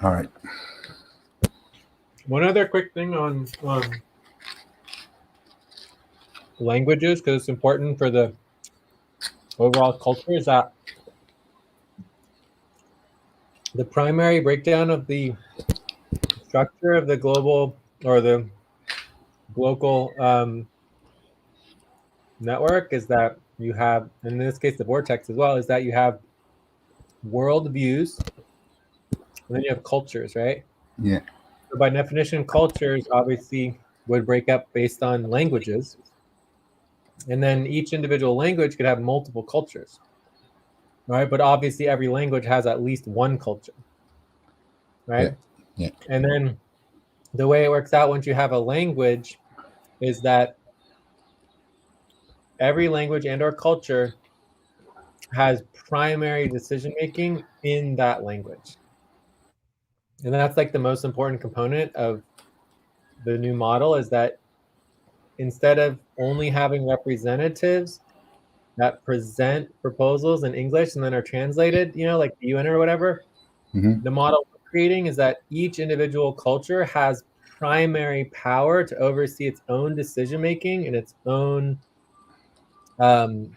All right. One other quick thing on languages, because it's important for the overall culture, is that the primary breakdown of the structure of the global or the local network is that you have, in this case, the vortex as well, is that you have world views and then you have cultures, right? Yeah. So by definition, cultures obviously would break up based on languages. And then each individual language could have multiple cultures, right? But obviously every language has at least one culture, Yeah. right? Yeah. And then the way it works out once you have a language is that every language and or culture has primary decision making in that language. And that's like the most important component of the new model, is that instead of only having representatives that present proposals in English and then are translated, like the UN or whatever, Mm-hmm. the model we're creating is that each individual culture has primary power to oversee its own decision making and its own um,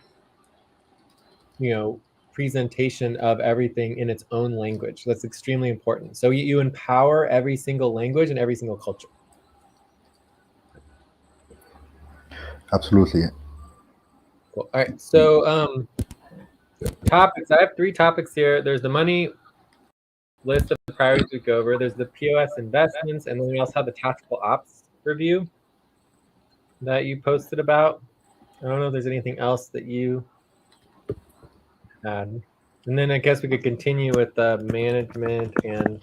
presentation of everything in its own language. That's extremely important. So you empower every single language and every single culture. Absolutely. Cool. All right. So topics. I have 3 topics here. There's the money list of the priorities we go over. There's the POS investments, and then we also have the tactical ops review that you posted about. I don't know if there's anything else that you had. And then I guess we could continue with the management and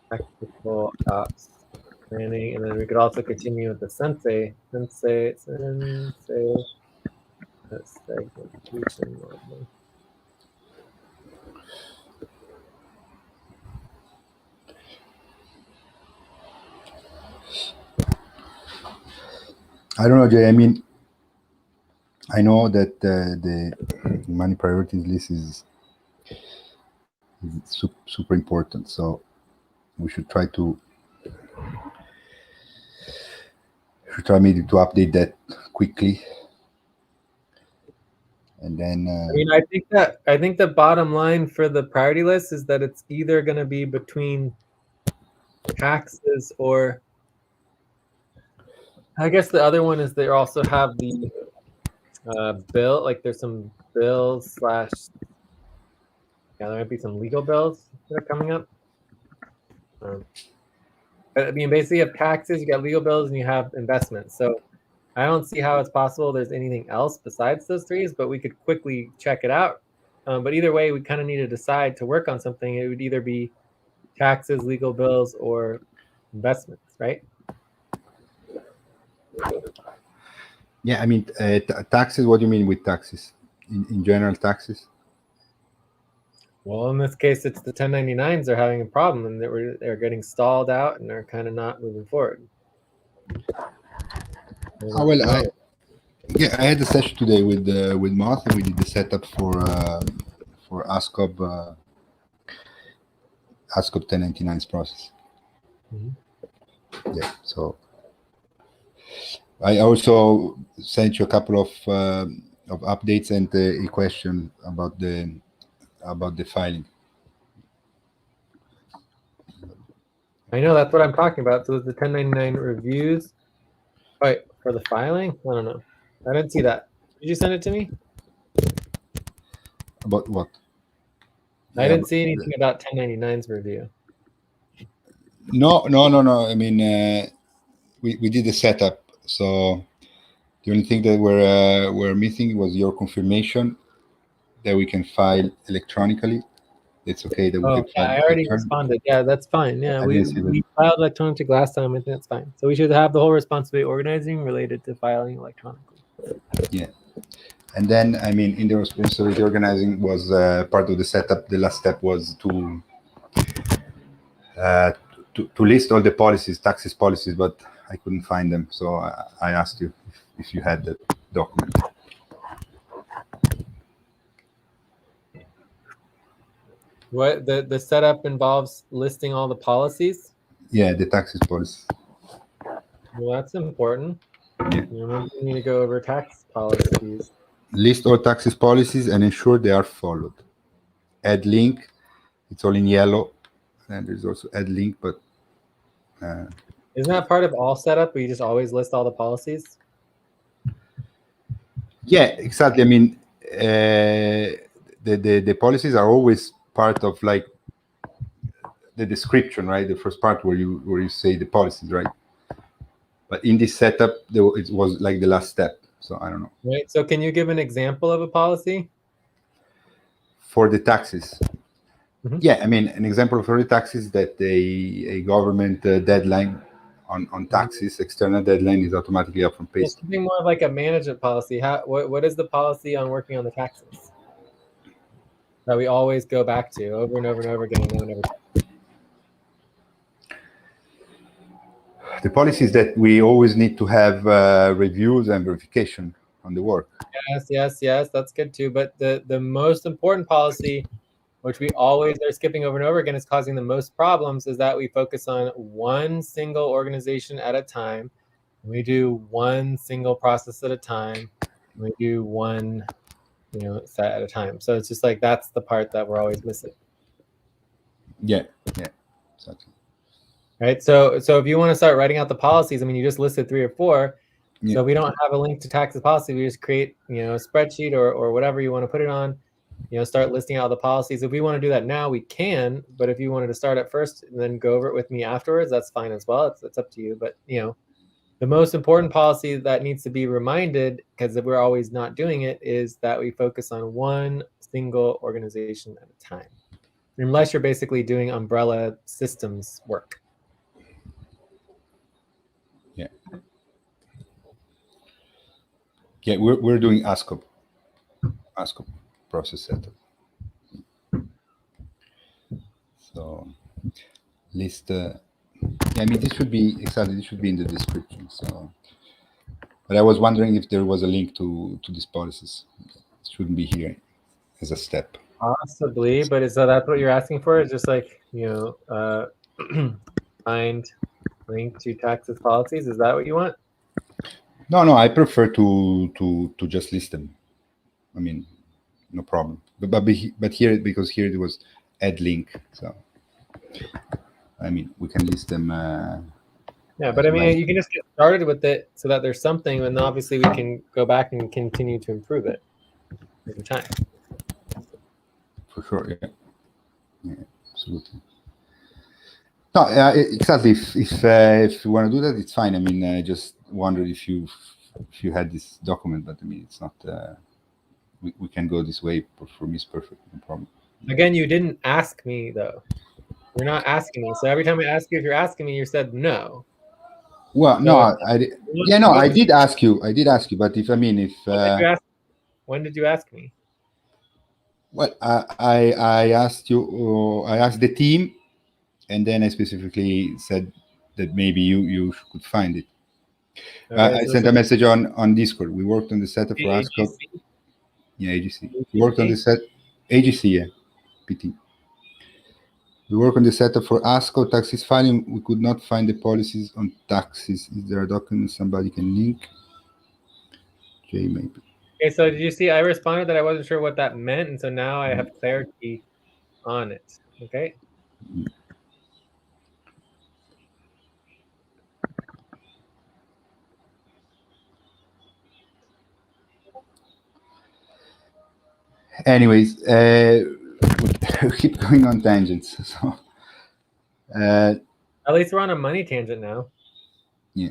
tactical ops planning, and then we could also continue with the sensei segmentation model. I don't know, Jay. I mean, I know that the money priorities list is super important. So we should try maybe to update that quickly. And then I mean, I think the bottom line for the priority list is that it's either going to be between taxes or, I guess the other one is they also have the bill, like there's some bills slash, there might be some legal bills that are coming up. I mean, basically you have taxes, you got legal bills, and you have investments. So I don't see how it's possible there's anything else besides those 3, but we could quickly check it out. But either way, we kind of need to decide to work on something. It would either be taxes, legal bills, or investments, right? yeah, I mean, taxes. What do you mean with taxes? In general, taxes. Well, in this case, it's the 1099s are having a problem, and they're getting stalled out, and they're kind of not moving forward. Oh, well, I had a session today with Moth, and we did the setup for ASCOB 1099's process. Mm-hmm. Yeah, so I also sent you a couple of updates and a question about the filing. I know, that's what I'm talking about. So the 1099 reviews, right, for the filing? I don't know. I didn't see that. Did you send it to me? About what? I didn't see anything about 1099's review. No. I mean, we did the setup. So the only thing that we're missing was your confirmation that we can file electronically. It's okay that we can file. I already responded. Yeah, that's fine. Yeah, we filed electronically last time. I think that's fine. So we should have the whole responsibility organizing related to filing electronically. Yeah. And then, I mean, in the responsibility organizing was part of the setup. The last step was to list all the policies, taxes policies, but I couldn't find them. So I asked you if you had the document. What the setup involves listing all the policies? Yeah, the taxes policy. Well, that's important. Yeah. You need to go over tax policies. List all taxes policies and ensure they are followed. Add link. It's all in yellow. And there's also add link, but Isn't that part of all setup where you just always list all the policies? yeah, exactly. I mean, the policies are always part of like the description, right? The first part where you say the policies, right? But in this setup, it was like the last step. So I don't know. Right. So can you give an example of a policy? For the taxes, Mhm. yeah, I mean, an example for the taxes is that a government deadline on taxes, external deadline is automatically upfront Well, paid. something more like a management policy. What is the policy on working on the taxes that we always go back to over and over and over again and no one ever? The policy is that we always need to have reviews and verification on the work. Yes. That's good too. But the most important policy, which we always are skipping over and over again, is causing the most problems, is that we focus on one single organization at a time. We do one single process at a time. We do one, set at a time. So it's just like that's the part that we're always missing. Yeah, exactly. Right. So if you want to start writing out the policies, I mean, you just listed 3 or 4. Yeah. So we don't have a link to taxes policy. We just create, a spreadsheet or whatever you want to put it on. Start listing out the policies. If we want to do that now, we can. But if you wanted to start at first and then go over it with me afterwards, that's fine as well. It's up to you. But the most important policy that needs to be reminded, because we're always not doing it, is that we focus on one single organization at a time, unless you're basically doing umbrella systems work. Yeah, we're doing ASCOP process setup. So list. Yeah, I mean, this should be in the description. So, but I was wondering if there was a link to these policies. It shouldn't be here as a step. Possibly, but is that's what you're asking for? Is just like find link to taxes policies? Is that what you want? No, I prefer to just list them. I mean, no problem. But here, because here it was add link, so I mean we can list them. Yeah, but I mean you can just get started with it so that there's something, and obviously we can go back and continue to improve it over time. For sure, yeah, absolutely. No, exactly. If you want to do that, it's fine. I mean, I just wondered if you had this document, but I mean, it's not. We can go this way. For me, it's perfect. No problem. Again, you didn't ask me though. You're not asking me. So every time I ask you if you're asking me, you said no. Well, So no, I did ask you. But if when did you ask me? Well, I asked you. I asked the team, and then I specifically said that maybe you could find it. Okay, I sent a message on Discord. We worked on the setup for ASCOP. Yeah, AGC. We worked on the set. AGC, yeah, PT. We work on the setup for ASCO taxes filing. We could not find the policies on taxes. Is there a document somebody can link? Jay, maybe. Okay, so did you see I responded that I wasn't sure what that meant, and so now I have clarity on it. Okay. Anyways, we keep going on tangents. So at least we're on a money tangent now. Yeah.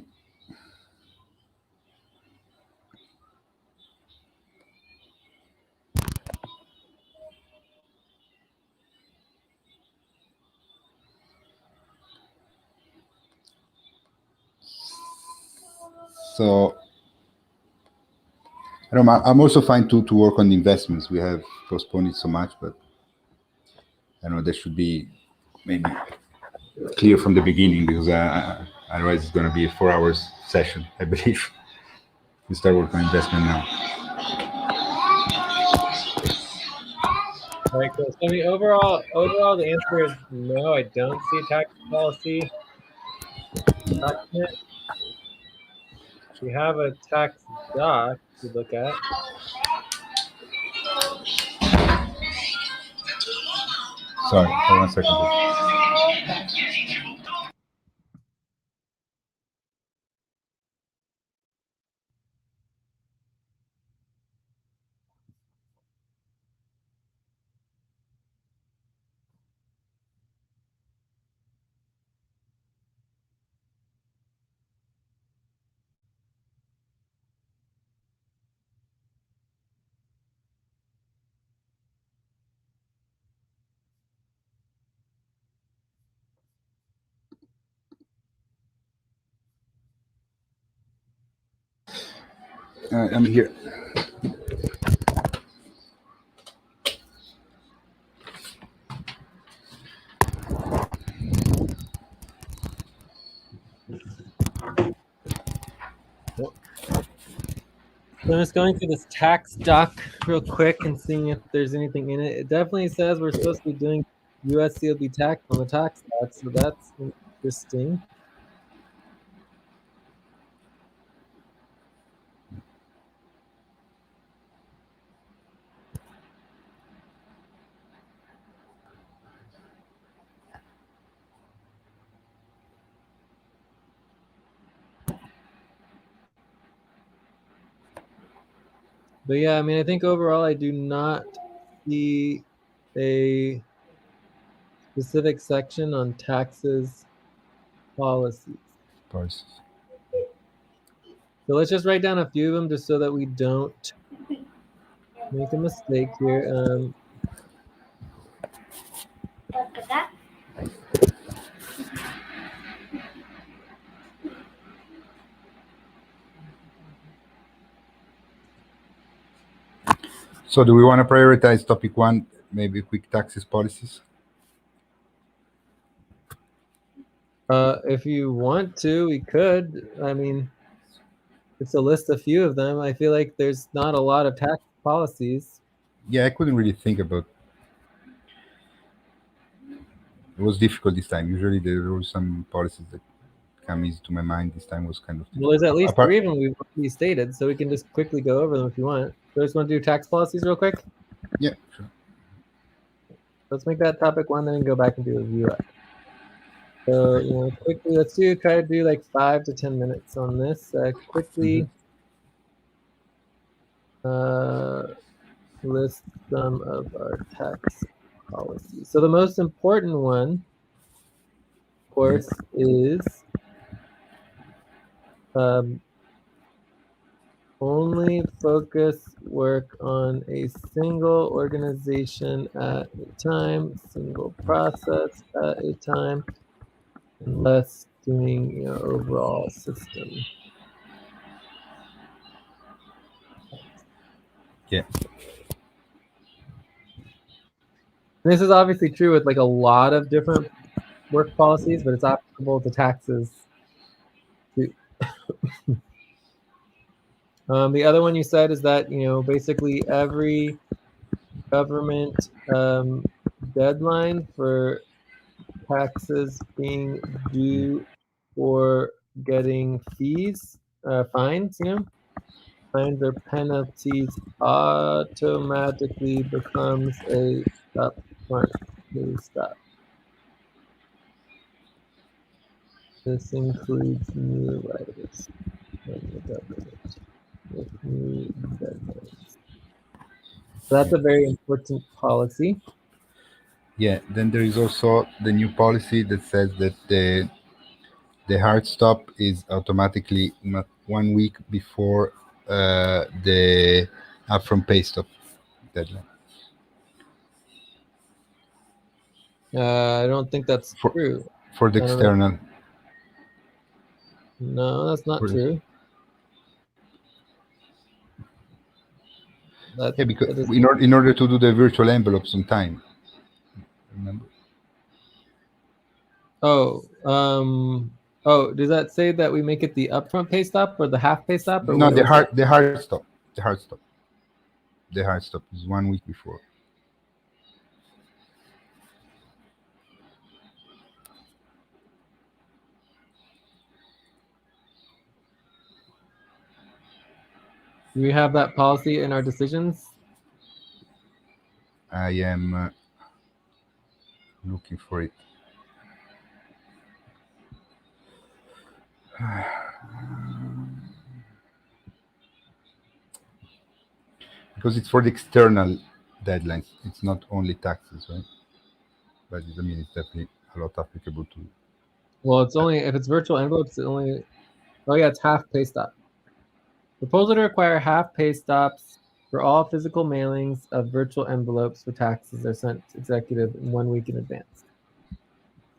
So I don't know, I'm also fine to work on the investments. We have postponed it so much, but I don't know, there should be maybe clear from the beginning, because otherwise it's going to be a 4 hours session, I believe. We start working on investment now. Right, cool. So I mean, overall, the answer is no. I don't see a tax policy document. We have a tax doc to look at. Sorry, hold on a second. I'm here. So I'm just going through this tax doc real quick and seeing if there's anything in it. It definitely says we're supposed to be doing USCOB tax on the tax doc, so that's interesting. But yeah, I mean, I think overall I do not see a specific section on taxes policies. Policies. So let's just write down a few of them just so that we don't make a mistake here. So, do we want to prioritize topic one, maybe quick taxes policies? If you want to, we could. I mean, it's a list a few of them. I feel like there's not a lot of tax policies. Yeah, I couldn't really think about. It was difficult this time. Usually, there were some policies that come easy to my mind. This time was kind of difficult. Well, there's at least Apart- 3 of them we've already stated, so we can just quickly go over them if you want. So just want to do tax policies real quick? Yeah, sure. Let's make that topic 1, then we can go back and do a review. So, quickly, try to do like 5 to 10 minutes on this. Quickly list some of our tax policies. So the most important one, of course, is only focus work on a single organization at a time, single process at a time, and less doing overall system. Yeah. And this is obviously true with like a lot of different work policies, but it's applicable to taxes too. The other one you said is that basically every government deadline for taxes being due or getting fees, fines, fines or penalties automatically becomes a upfront pay stop. This includes new writers from the government with new deadlines. So that's a very important policy. Yeah. Then there is also the new policy that says that the hard stop is automatically 1 week before the upfront pay stop deadline. I don't think that's true. For the external. No, that's not true. Yeah, because in order to do the virtual envelopes on time. Remember? Does that say that we make it the upfront pay stop or the half pay stop? Or No, the hard stop. The hard stop. The hard stop is 1 week before. Do we have that policy in our decisions? I am looking for it. Because it's for the external deadlines. It's not only taxes, right? But I mean, it's definitely a lot applicable to. Well, it's only if it's virtual envelopes. It only. Oh yeah, it's half pay stop. Proposal to require half pay stops for all physical mailings of virtual envelopes for taxes are sent to executive in 1 week in advance.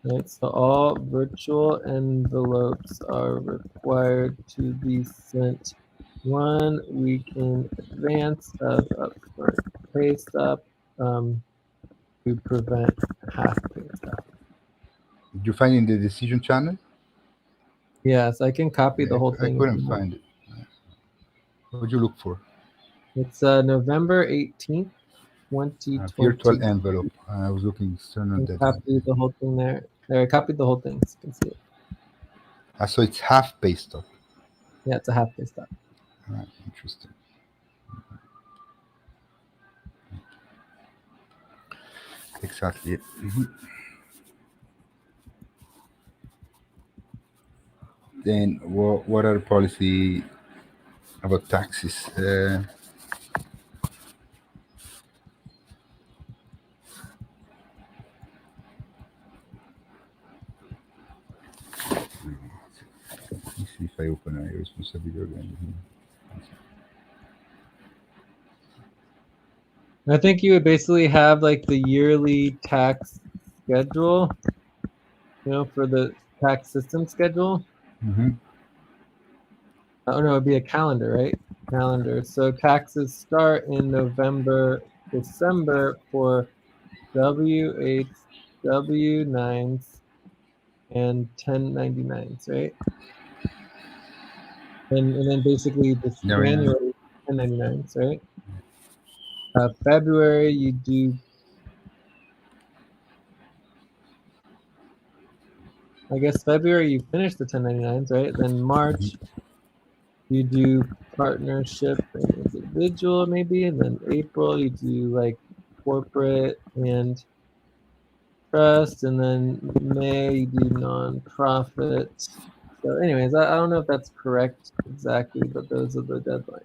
Right, so all virtual envelopes are required to be sent 1 week in advance of upfront pay stop to prevent half pay stop. Did you find in the decision channel? Yes, I can copy the whole I thing. couldn't find it. What would you look for? It's November 18th, Virtual 2020. envelope. I was looking external I deadline. copied the whole thing there. There, I copied the whole thing, so you can see it. So it's half pay stop. Yeah, it's a half pay stop. Interesting. Exactly. Then what are policy about taxes? Let me see if I open a responsibility organization. I think you would basically have like the yearly tax schedule, for the tax system schedule. Mm-hmm. Oh no, it'd be a calendar, right? Calendar. So taxes start in November, December for W8s, W9s, and 1099s, right? And then basically this Yeah, yeah. January 1099s, right? February you do, I guess February you finish the 1099s, right? Then March you do partnership and individual maybe, and then April you do like corporate and trust, and then May you do nonprofit. So anyways, I don't know if that's correct exactly, but those are the deadlines.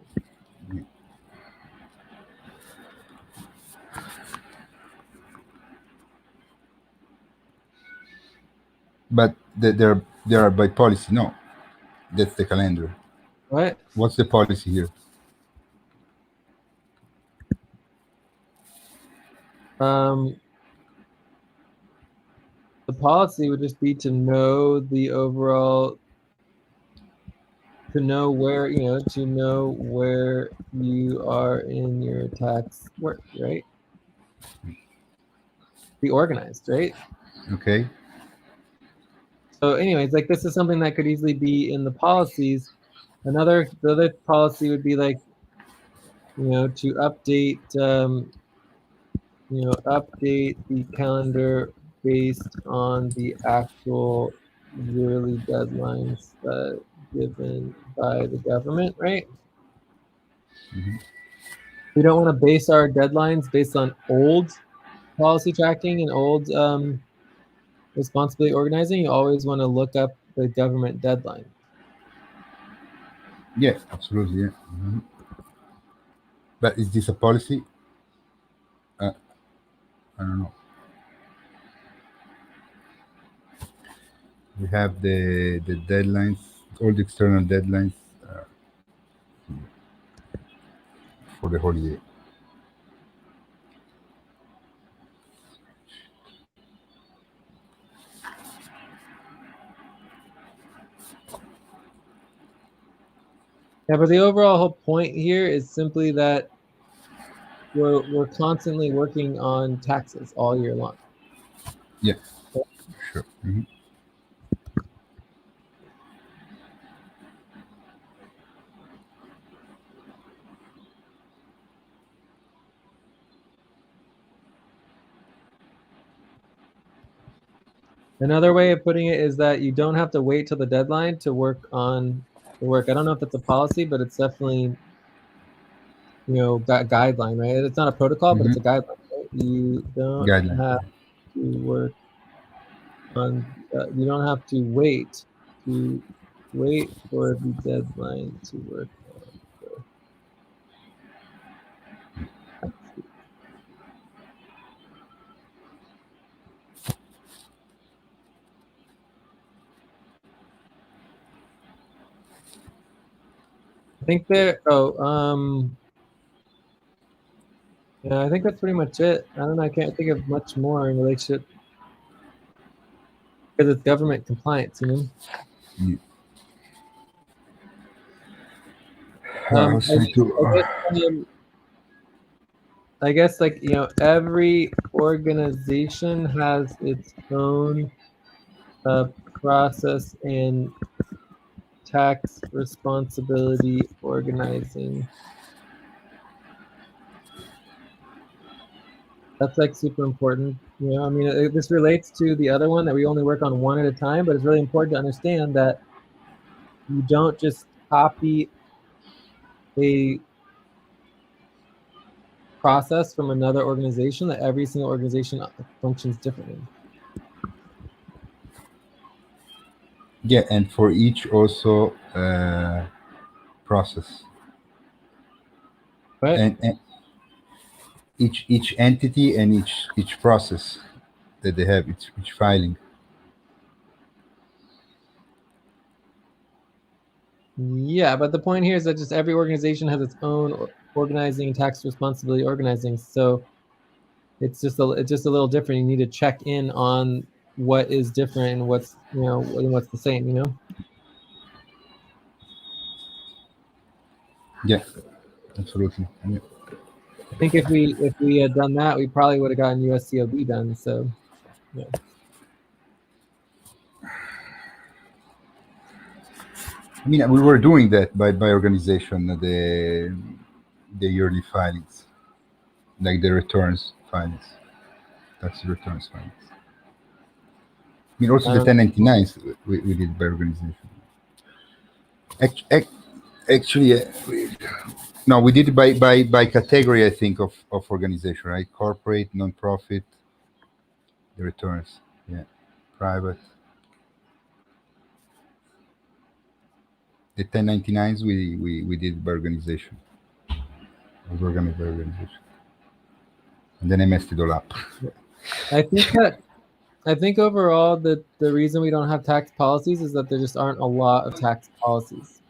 But they are by policy. No, that's the calendar. What? What's the policy here? Um, the policy would just be to know the overall, to know where you are in your tax work, right? Be organized, right? Okay. So anyways, like this is something that could easily be in the policies. The other policy would be like, to update, update the calendar based on the actual yearly deadlines given by the government, right? Mm-hmm. We don't want to base our deadlines based on old policy tracking and old responsibility organizing. You always want to look up the government deadline. Yes, absolutely. Yeah. Mm-hmm. But is this a policy? I don't know. We have the deadlines, all the external deadlines for the holiday. Yeah, but the overall whole point here is simply that we're constantly working on taxes all year long. Yeah, sure. Mm-hmm. Another way of putting it is that you don't have to wait till the deadline to work on the work. I don't know if that's a policy, but it's definitely that guideline, right? It's not a protocol, but it's a guideline. Right? You don't have to work on. You don't have to wait for the deadline to work on. I think there. Yeah, I think that's pretty much it. I don't know. I can't think of much more in relationship because it's government compliance, I guess like every organization has its own process and tax responsibility organizing. That's like super important. I mean, this relates to the other one that we only work on one at a time, but it's really important to understand that you don't just copy a process from another organization, that every single organization functions differently. Yeah, and for each also process. Right. And each entity and each process that they have, each filing. Yeah, but the point here is that just every organization has its own organizing and tax responsibility organizing. So it's just a little different. You need to check in on what is different and what's what's the same. Yeah, absolutely. Yeah. I think if we had done that, we probably would have gotten USCOB done. So yeah. I mean, we were doing that by organization, the yearly filings, like the returns filings, tax returns filings. I mean, also the 1099s we did by organization. Actually, no, we did it by category, I think, of organization, right? Corporate, non-profit, the returns, yeah, private. The 1099s we did by organization. It was organized by organization. And then I messed it all up. I think overall the reason we don't have tax policies is that there just aren't a lot of tax policies.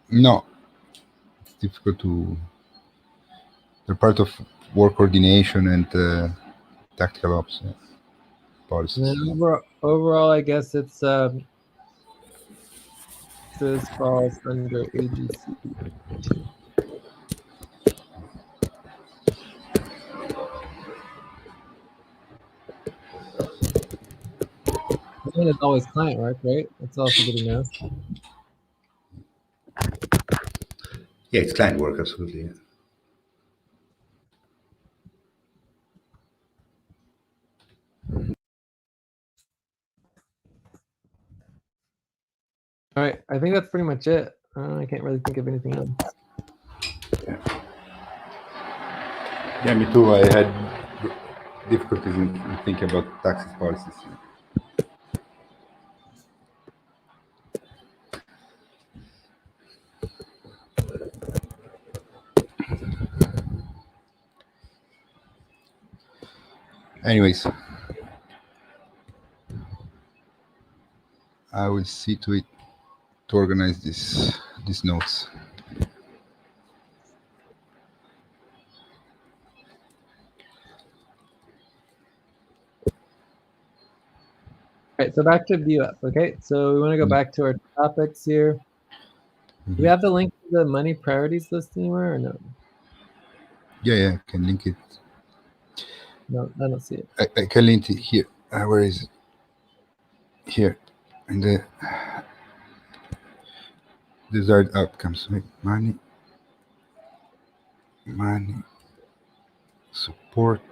No, it's difficult to. They're part of work coordination and tactical ops policies. And then overall, I guess it's this falls under AGC. And it's always client work, right? That's also good to know. Yeah, it's client work, absolutely. Yeah. All right, I think that's pretty much it. I can't really think of anything else. Yeah, me too. I had difficulties in thinking about taxes policies. Anyways, I will see to it to organize these notes. All right, so back to view up. Okay, so we want to go back to our topics here. Do we have the link to the money priorities list anywhere or no? Yeah, I can link it. No, I don't see it. I can link it here. Where is it? Here. And the desired outcomes. Right? Money, support,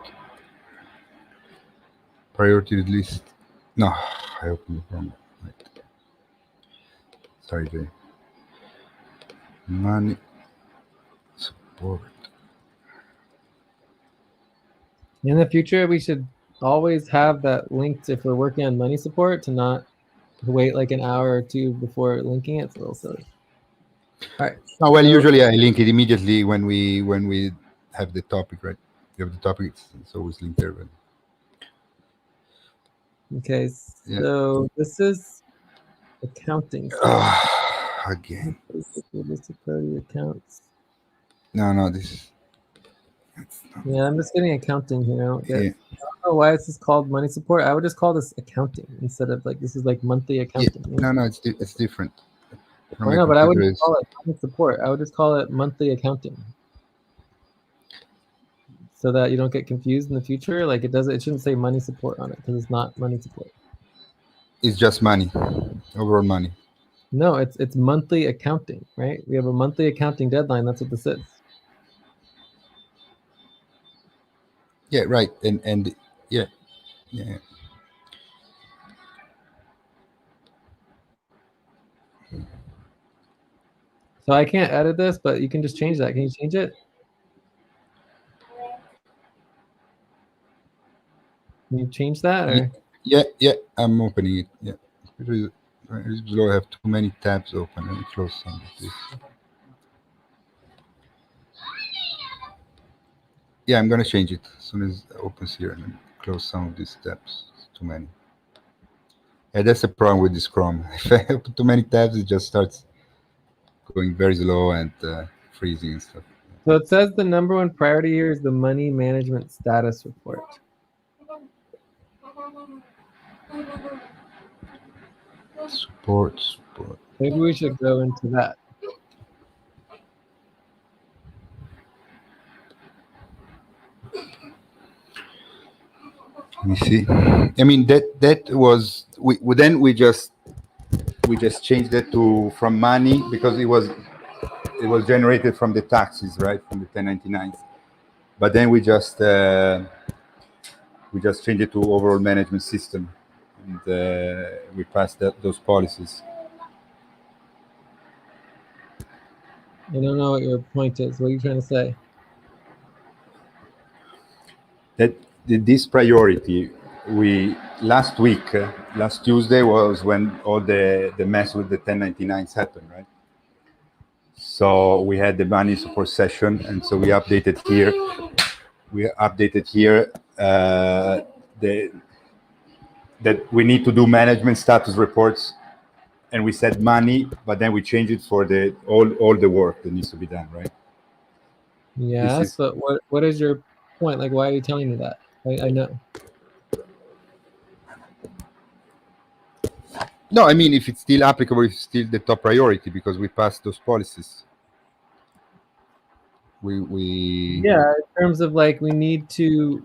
priority list. No, I opened it wrong. Right. Sorry, Jay. Money, support. support. In the future, we should always have that linked if we're working on money support to not wait like an hour or two before linking it. It's a little silly. All right. Oh, well, So, usually I link it immediately when we have the topic, right? You have the topic, it's always linked there. But okay, yeah. so this is accounting stuff. Again. Basic priority accounts. No, this. Yeah, I'm just getting accounting here. I don't Yeah, know why this is called money support. I would just call this accounting instead of like this is like monthly yeah. accounting. You know? No, it's different. From I my know, but I computer wouldn't is. call it money support. I would just call it monthly accounting, so that you don't get confused in the future. Like it does, it shouldn't say money support on it because it's not money support. It's just money, overall money. No, it's monthly accounting, right? We have a monthly accounting deadline. That's what this is. Yeah, right. And yeah, yeah. So I can't edit this, but you can just change that. Can you change it? Can you change that or? Yeah. I'm opening it. Yeah. Below I have too many tabs open. Let me close some of this. Yeah, I'm gonna change it as soon as it opens here and then close some of these tabs. It's too many. Yeah, that's the problem with this Chrome. If I open too many tabs, it just starts going very slow and freezing and stuff. So it says the number one priority here is the money management status report. Support. Maybe we should go into that. Let me see. I mean that was we just changed it to from money because it was generated from the taxes, right, from the 1099s. But then we just changed it to overall management system, and we passed those policies. I don't know what your point is. What are you trying to say? That this priority, we last week, last Tuesday was when all the mess with the 1099s happened, right? So we had the money support session, and so we updated here. We updated here the that we need to do management status reports, and we said money, but then we changed it for the all the work that needs to be done, right? This Yes, is but what is your point? Like, why are you telling me that? I know. no, I mean if it's still applicable, it's still the top priority because we passed those policies. We Yeah, in terms of like we need to.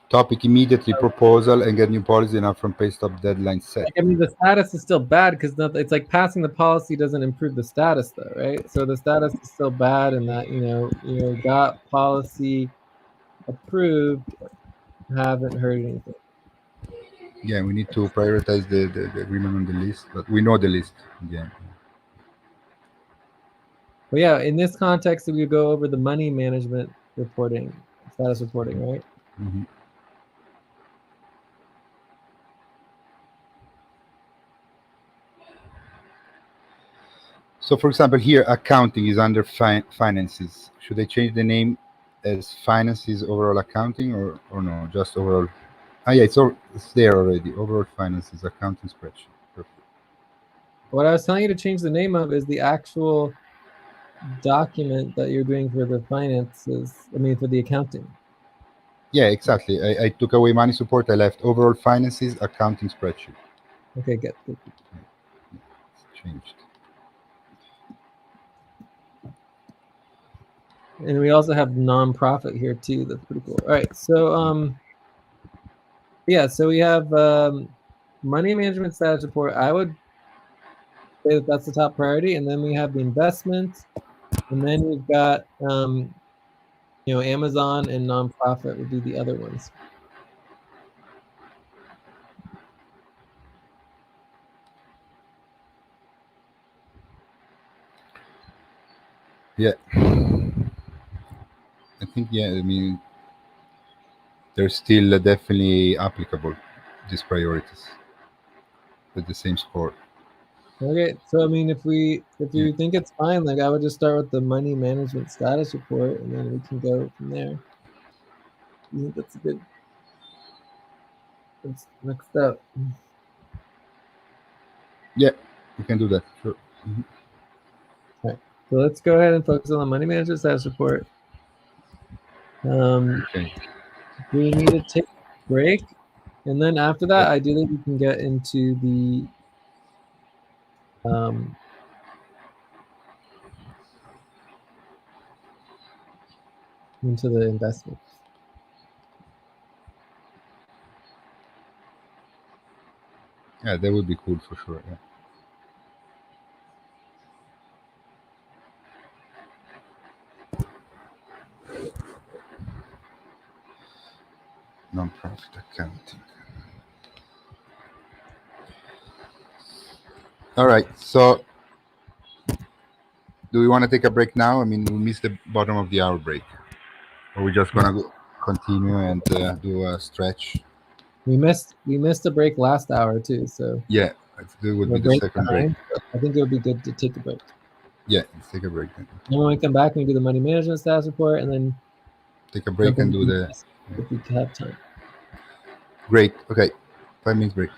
topic immediately proposal and get new policy and upfront pay stop deadline set. Like, I mean, the status is still bad because it's like passing the policy doesn't improve the status, though, right? So the status is still bad, and that you got policy approved, haven't heard anything. Yeah, we need to prioritize the agreement on the list, but we know the list. Yeah. But yeah, in this context, we go over the money management reporting, status reporting, right? Mm-hmm. So, for example, here accounting is under finances. Should I change the name as finances overall accounting or no? Just overall. Ah, yeah, it's there already. Overall finances accounting spreadsheet. Perfect. What I was telling you to change the name of is the actual document that you're doing for the finances. I mean, for the accounting. Yeah, exactly. I took away money support. I left overall finances accounting spreadsheet. Okay, good. It's changed. And we also have nonprofit here too. That's pretty cool. All right, so yeah, so we have money management status report. I would say that that's the top priority, and then we have the investments, and then we've got Amazon and nonprofit would be the other ones. Yeah. think, yeah, I mean, they're still definitely applicable, these priorities, with the same score. Okay, so I mean, if Yeah. you think it's fine, like I would just start with the money management status report, and then we can go from there. You think that's a good next step? Yeah, we can do that. Sure. All right, so let's go ahead and focus on the money management status report. Okay. We need to take a break, and then after that, ideally, we can get into the um, into the investments. Yeah, that would be cool for sure. Yeah. Non-profit accounting. All right. So, do we want to take a break now? I mean, we missed the bottom of the hour break. Or we're just gonna continue and do a stretch. We missed a break last hour too, so Yeah, it would we're be the break second break. behind. So I think it would be good to take a break. Yeah, let's take a break then. And when we come back, we do the money management status report, and then Take a break jump and do into the. if we have time. Great. Okay. 5 minutes break.